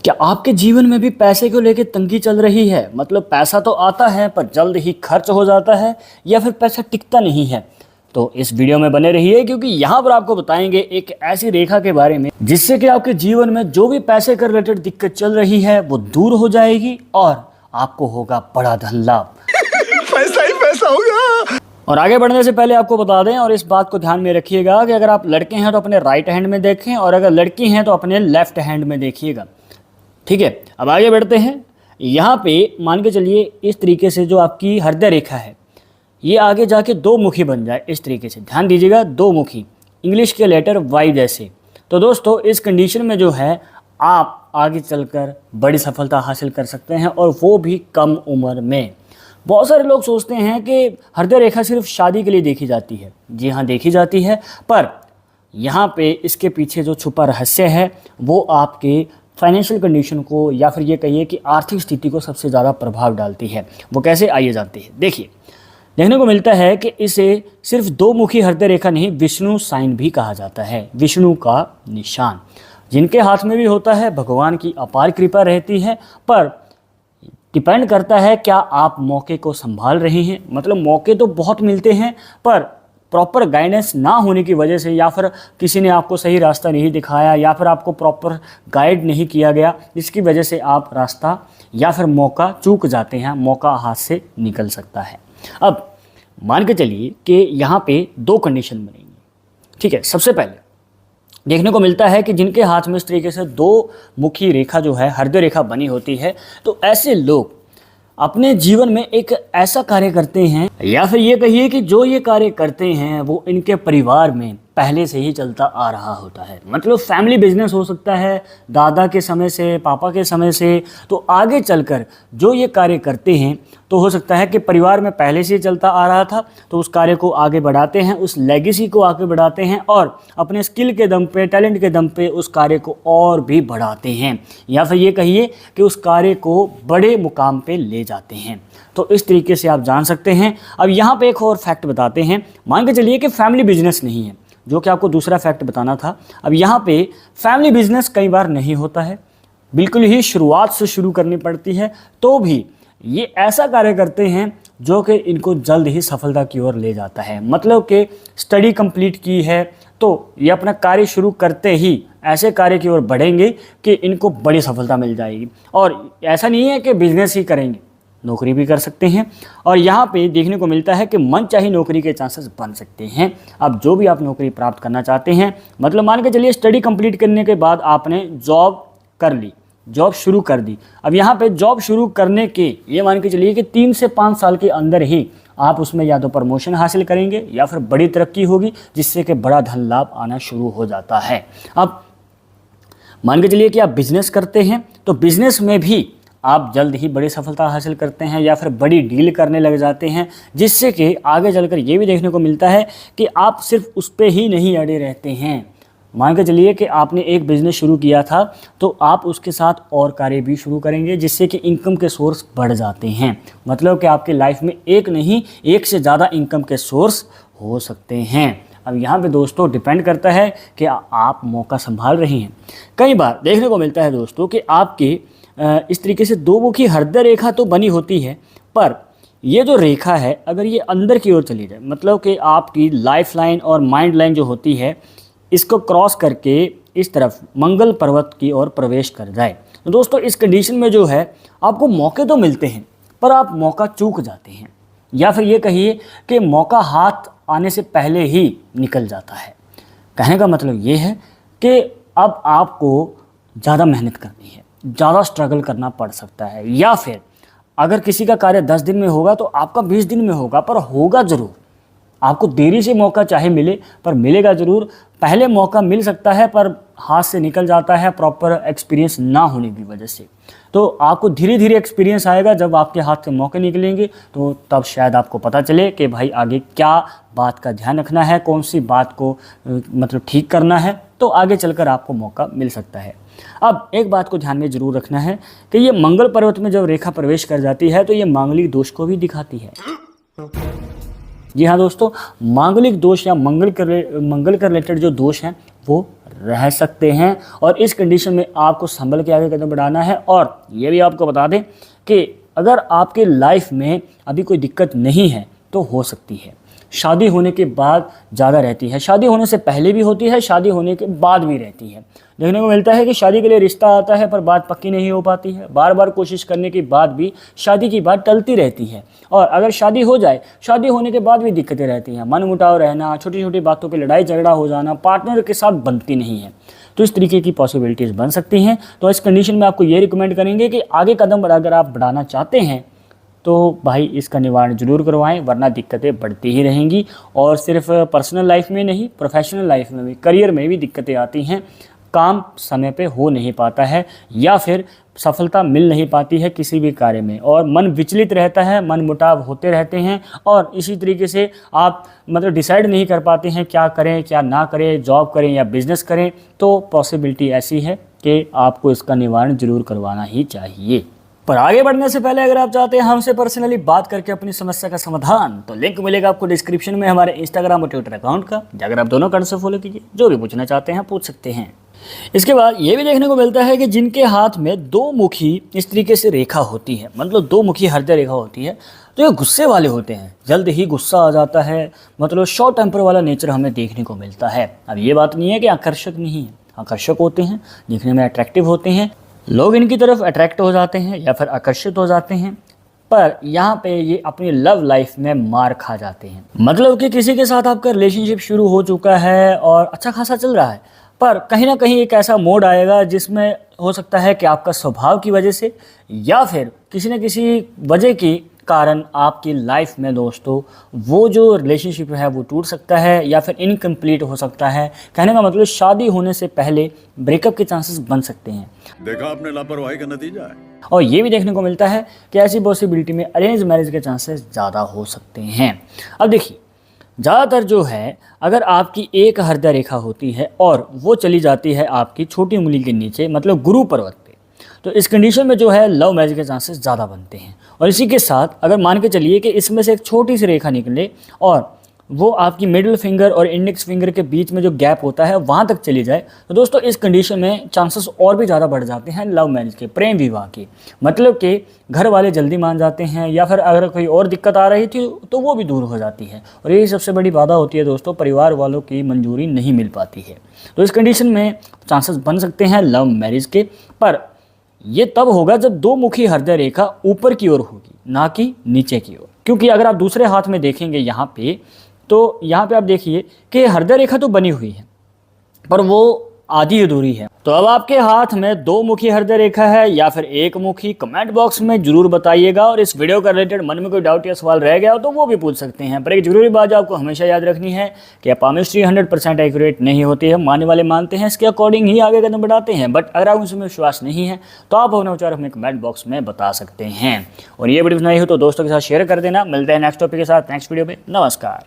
क्या आपके जीवन में भी पैसे को लेकर तंगी चल रही है? मतलब पैसा तो आता है पर जल्द ही खर्च हो जाता है, या फिर पैसा टिकता नहीं है? तो इस वीडियो में बने रहिए, क्योंकि यहाँ पर आपको बताएंगे एक ऐसी रेखा के बारे में जिससे कि आपके जीवन में जो भी पैसे के रिलेटेड दिक्कत चल रही है वो दूर हो जाएगी और आपको होगा बड़ा धन लाभ। पैसा ही पैसा होगा। और आगे बढ़ने से पहले आपको बता दें, और इस बात को ध्यान में रखिएगा, कि अगर आप लड़के हैं तो अपने राइट हैंड में देखें और अगर लड़की हैं तो अपने लेफ्ट हैंड में देखिएगा। ठीक है, अब आगे बढ़ते हैं। यहाँ पे मान के चलिए इस तरीके से जो आपकी हृदय रेखा है ये आगे जाके दो मुखी बन जाए। इस तरीके से ध्यान दीजिएगा, दो मुखी, इंग्लिश के लेटर वाई जैसे। तो दोस्तों इस कंडीशन में जो है आप आगे चलकर बड़ी सफलता हासिल कर सकते हैं, और वो भी कम उम्र में। बहुत सारे लोग सोचते हैं कि हृदय रेखा सिर्फ शादी के लिए देखी जाती है। जी हाँ, देखी जाती है, पर यहाँ पे इसके पीछे जो छुपा रहस्य है वो आपके फाइनेंशियल कंडीशन को, या फिर ये कहिए कि आर्थिक स्थिति को सबसे ज़्यादा प्रभाव डालती है। वो कैसे, आइए जानते हैं। देखिए, देखने को मिलता है कि इसे सिर्फ दो मुखी हृदय रेखा नहीं, विष्णु साइन भी कहा जाता है, विष्णु का निशान, जिनके हाथ में भी होता है। भगवान की अपार कृपा रहती है, पर डिपेंड करता है क्या आप मौके को संभाल रहे हैं। मतलब मौके तो बहुत मिलते हैं, पर प्रॉपर गाइडेंस ना होने की वजह से, या फिर किसी ने आपको सही रास्ता नहीं दिखाया, या फिर आपको प्रॉपर गाइड नहीं किया गया, जिसकी वजह से आप रास्ता या फिर मौका चूक जाते हैं, मौका हाथ से निकल सकता है। अब मान के चलिए कि यहाँ पे दो कंडीशन बनेंगी। ठीक है, सबसे पहले देखने को मिलता है कि जिनके हाथ में इस तरीके से दो मुखी रेखा जो है, हृदय रेखा बनी होती है, तो ऐसे लोग अपने जीवन में एक ऐसा कार्य करते हैं, या फिर ये कहिए कि जो ये कार्य करते हैं वो इनके परिवार में पहले से ही चलता आ रहा होता है। मतलब फैमिली बिजनेस हो सकता है, दादा के समय से, पापा के समय से। तो आगे चलकर जो ये कार्य करते हैं तो हो सकता है कि परिवार में पहले से ही चलता आ रहा था, तो उस कार्य को आगे बढ़ाते हैं, उस लेगेसी को आगे बढ़ाते हैं, और अपने स्किल के दम पे, टैलेंट के दम पे उस कार्य को और भी बढ़ाते हैं, या फिर ये कहिए कि उस कार्य को बड़े मुकाम पे ले जाते हैं। तो इस तरीके से आप जान सकते हैं। अब यहाँ पे एक और फैक्ट बताते हैं। मान के चलिए कि फैमिली बिजनेस नहीं है, जो कि आपको दूसरा फैक्ट बताना था। अब यहाँ पे फैमिली बिजनेस कई बार नहीं होता है, बिल्कुल ही शुरुआत से शुरू करनी पड़ती है, तो भी ये ऐसा कार्य करते हैं जो कि इनको जल्द ही सफलता की ओर ले जाता है। मतलब कि स्टडी कंप्लीट की है तो ये अपना कार्य शुरू करते ही ऐसे कार्य की ओर बढ़ेंगे कि इनको बड़ी सफलता मिल जाएगी। और ऐसा नहीं है कि बिजनेस ही करेंगे, नौकरी भी कर सकते हैं, और यहाँ पे देखने को मिलता है कि मनचाही नौकरी के चांसेस बन सकते हैं। अब जो भी आप नौकरी प्राप्त करना चाहते हैं, मतलब मान के चलिए स्टडी कंप्लीट करने के बाद आपने जॉब कर ली, जॉब शुरू कर दी। अब यहाँ पे जॉब शुरू करने के ये मान के चलिए कि 3 से 5 साल के अंदर ही आप उसमें या तो प्रमोशन हासिल करेंगे या फिर बड़ी तरक्की होगी, जिससे कि बड़ा धन लाभ आना शुरू हो जाता है। अब मान के चलिए कि आप बिजनेस करते हैं, तो बिजनेस में भी आप जल्द ही बड़ी सफलता हासिल करते हैं, या फिर बड़ी डील करने लग जाते हैं, जिससे कि आगे चलकर ये भी देखने को मिलता है कि आप सिर्फ उस पर ही नहीं अड़े रहते हैं। मान के चलिए कि आपने एक बिज़नेस शुरू किया था, तो आप उसके साथ और कार्य भी शुरू करेंगे, जिससे कि इनकम के सोर्स बढ़ जाते हैं। मतलब कि आपकी लाइफ में एक नहीं, एक से ज़्यादा इनकम के सोर्स हो सकते हैं। अब यहाँ पे दोस्तों डिपेंड करता है कि आप मौका संभाल रहे हैं। कई बार देखने को मिलता है दोस्तों कि आपके इस तरीके से दो मुखी हृदय रेखा तो बनी होती है, पर ये जो रेखा है अगर ये अंदर की ओर चली जाए, मतलब कि आपकी लाइफ लाइन और माइंड लाइन जो होती है, इसको क्रॉस करके इस तरफ मंगल पर्वत की ओर प्रवेश कर जाए, तो दोस्तों इस कंडीशन में जो है आपको मौके तो मिलते हैं, पर आप मौका चूक जाते हैं, या फिर ये कहिए कि मौका हाथ आने से पहले ही निकल जाता है। कहने का मतलब ये है कि अब आपको ज़्यादा मेहनत करनी है, ज़्यादा स्ट्रगल करना पड़ सकता है, या फिर अगर किसी का कार्य 10 दिन में होगा तो आपका 20 दिन में होगा, पर होगा ज़रूर। आपको देरी से मौका चाहे मिले, पर मिलेगा ज़रूर। पहले मौका मिल सकता है पर हाथ से निकल जाता है प्रॉपर एक्सपीरियंस ना होने की वजह से। तो आपको धीरे धीरे एक्सपीरियंस आएगा, जब आपके हाथ से मौके निकलेंगे तो तब शायद आपको पता चले कि भाई आगे क्या बात का ध्यान रखना है, कौन सी बात को मतलब ठीक करना है, तो आगे चलकर आपको मौका मिल सकता है। अब एक बात को ध्यान में ज़रूर रखना है कि ये मंगल पर्वत में जब रेखा प्रवेश कर जाती है तो ये मांगलिक दोष को भी दिखाती है। जी हाँ दोस्तों, मांगलिक दोष या मंगल के रिलेटेड जो दोष हैं वो रह सकते हैं। और इस कंडीशन में आपको संभल के आगे कदम बढ़ाना है। और ये भी आपको बता दें कि अगर आपके लाइफ में अभी कोई दिक्कत नहीं है तो हो सकती है, शादी होने के बाद ज़्यादा रहती है, शादी होने से पहले भी होती है, शादी होने के बाद भी रहती है। देखने को मिलता है कि शादी के लिए रिश्ता आता है पर बात पक्की नहीं हो पाती है, बार बार कोशिश करने के बाद भी शादी की बात टलती रहती है। और अगर शादी हो जाए, शादी होने के बाद भी दिक्कतें रहती हैं, मनमुटाव रहना, छोटी छोटी बातों पर लड़ाई झगड़ा हो जाना, पार्टनर के साथ बनती नहीं है। तो इस तरीके की पॉसिबिलिटीज़ बन सकती हैं। तो इस कंडीशन में आपको ये रिकमेंड करेंगे कि आगे कदम अगर आप बढ़ाना चाहते हैं तो भाई इसका निवारण जरूर करवाएं, वरना दिक्कतें बढ़ती ही रहेंगी। और सिर्फ पर्सनल लाइफ में नहीं, प्रोफेशनल लाइफ में भी, करियर में भी दिक्कतें आती हैं। काम समय पे हो नहीं पाता है या फिर सफलता मिल नहीं पाती है किसी भी कार्य में, और मन विचलित रहता है, मन मुटाव होते रहते हैं। और इसी तरीके से आप मतलब डिसाइड नहीं कर पाते हैं क्या करें क्या ना करें, जॉब करें या बिजनेस करें। तो पॉसिबिलिटी ऐसी है कि आपको इसका निवारण जरूर करवाना ही चाहिए। पर आगे बढ़ने से पहले अगर आप चाहते हैं हमसे पर्सनली बात करके अपनी समस्या का समाधान, तो लिंक मिलेगा आपको डिस्क्रिप्शन में हमारे इंस्टाग्राम और ट्विटर अकाउंट का, जाकर आप दोनों अकाउंट से फॉलो कीजिए, जो भी पूछना चाहते हैं पूछ सकते हैं। इसके बाद ये भी देखने को मिलता है कि जिनके हाथ में दो मुखी इस तरीके से रेखा होती है, मतलब दो मुखी हृदय रेखा होती है, तो ये गुस्से वाले होते हैं, जल्द ही गुस्सा आ जाता है, मतलब शॉर्ट टेम्पर वाला नेचर हमें देखने को मिलता है। अब ये बात नहीं है कि आकर्षक नहीं है, आकर्षक होते हैं, दिखने में अट्रैक्टिव होते हैं, लोग इनकी तरफ अट्रैक्ट हो जाते हैं या फिर आकर्षित हो जाते हैं। पर यहाँ पे ये अपनी लव लाइफ में मार खा जाते हैं। मतलब कि किसी के साथ आपका रिलेशनशिप शुरू हो चुका है और अच्छा खासा चल रहा है, पर कहीं ना कहीं एक ऐसा मोड आएगा जिसमें हो सकता है कि आपका स्वभाव की वजह से या फिर किसी न किसी वजह के कारण आपकी लाइफ में दोस्तों वो जो रिलेशनशिप है वो टूट सकता है या फिर इनकम्प्लीट हो सकता है। कहने का मतलब शादी होने से पहले ब्रेकअप के चांसेस बन सकते हैं। देखा आपने लापरवाही का नतीजा है। और ये भी देखने को मिलता है कि ऐसी पॉसिबिलिटी में अरेंज मैरिज के चांसेस ज़्यादा हो सकते हैं। अब देखिए, ज़्यादातर जो है अगर आपकी एक हृदय रेखा होती है और वो चली जाती है आपकी छोटी उंगली के नीचे, मतलब गुरु पर्वत पे, तो इस कंडीशन में जो है लव मैरिज के चांसेस ज़्यादा बनते हैं। और इसी के साथ अगर मान के चलिए कि इसमें से एक छोटी सी रेखा निकले और वो आपकी मिडिल फिंगर और इंडेक्स फिंगर के बीच में जो गैप होता है वहाँ तक चली जाए, तो दोस्तों इस कंडीशन में चांसेस और भी ज़्यादा बढ़ जाते हैं लव मैरिज के, प्रेम विवाह के। मतलब कि घर वाले जल्दी मान जाते हैं या फिर अगर कोई और दिक्कत आ रही थी तो वो भी दूर हो जाती है। और यही सबसे बड़ी बाधा होती है दोस्तों, परिवार वालों की मंजूरी नहीं मिल पाती है। तो इस कंडीशन में चांसेस बन सकते हैं लव मैरिज के, पर ये तब होगा जब दो मुखी हृदय रेखा ऊपर की ओर होगी, ना कि नीचे की ओर। क्योंकि अगर आप दूसरे हाथ में देखेंगे यहाँ पे, तो यहाँ पे आप देखिए कि हृदय रेखा तो बनी हुई है पर वो आधी अधूरी है। तो अब आपके हाथ में दो मुखी हृदय रेखा है या फिर एक मुखी, कमेंट बॉक्स में जरूर बताइएगा। और इस वीडियो का रिलेटेड मन में कोई डाउट या सवाल रह गया हो तो वो भी पूछ सकते हैं। पर एक जरूरी बात जो आपको हमेशा याद रखनी है कि पामिस्ट्री 100% एक्यूरेट नहीं होती है, मानने वाले मानते हैं, इसके अकॉर्डिंग ही आगे कदम बढ़ाते हैं। बट अगर आप उसमें विश्वास नहीं है तो आप अपने विचार अपने कमेंट बॉक्स में बता सकते हैं। और ये वीडियो नहीं हो तो दोस्तों के साथ शेयर कर देना। मिलते हैं नेक्स्ट टॉपिक के साथ नेक्स्ट वीडियो में। नमस्कार।